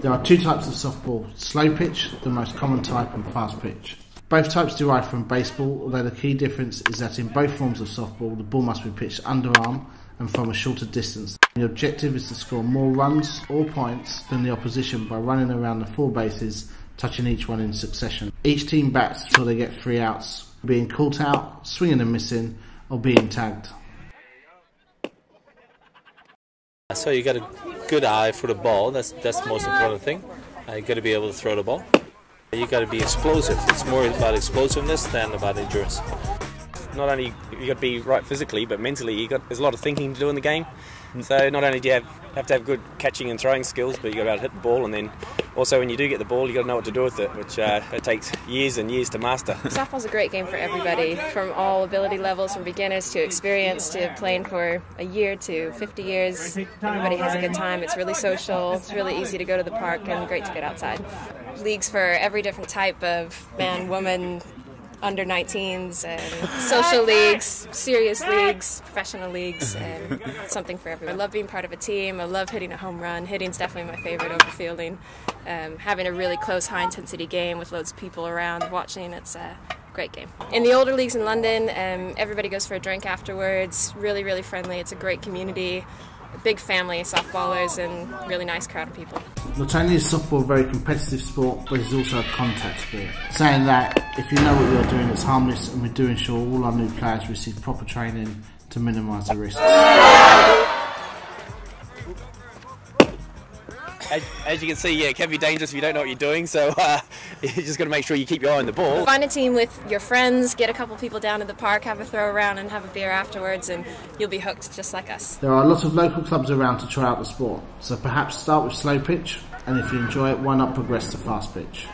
There are two types of softball, slow pitch, the most common type, and fast pitch. Both types derive from baseball, although the key difference is that in both forms of softball, the ball must be pitched underarm and from a shorter distance. The objective is to score more runs or points than the opposition by running around the 4 bases, touching each one in succession. Each team bats until they get 3 outs, being caught out, swinging and missing, or being tagged. So you got a good eye for the ball, that's the most important thing. You got to be able to throw the ball. You got to be explosive. It's more about explosiveness than about endurance. Not only you got to be right physically, but mentally there's a lot of thinking to do in the game. So not only do you have to have good catching and throwing skills, but you got to be able to hit the ball, and then also when you do get the ball, you got to know what to do with it, which it takes years and years to master. Softball's a great game for everybody, from all ability levels, from beginners to experienced to playing for a year to 50 years. Everybody has a good time. It's really social. It's really easy to go to the park and great to get outside. Leagues for every different type of man, woman, under 19s, and social leagues, serious leagues, professional leagues, and something for everyone. I love being part of a team. I love hitting a home run. Hitting's definitely my favorite over fielding. Having a really close, high-intensity game with loads of people around watching, it's a great game. In the older leagues in London, everybody goes for a drink afterwards. Really, really friendly. It's a great community. A big family of softballers and really nice crowd of people. Not only is softball a very competitive sport, but it's also a contact sport. Saying that, if you know what you're doing, it's harmless, and we do ensure all our new players receive proper training to minimise the risks. As you can see, it can be dangerous if you don't know what you're doing, so you just got to make sure you keep your eye on the ball. Find a team with your friends, get a couple people down to the park, have a throw around and have a beer afterwards, and you'll be hooked just like us. There are a lot of local clubs around to try out the sport, so perhaps start with slow pitch, and if you enjoy it, why not progress to fast pitch?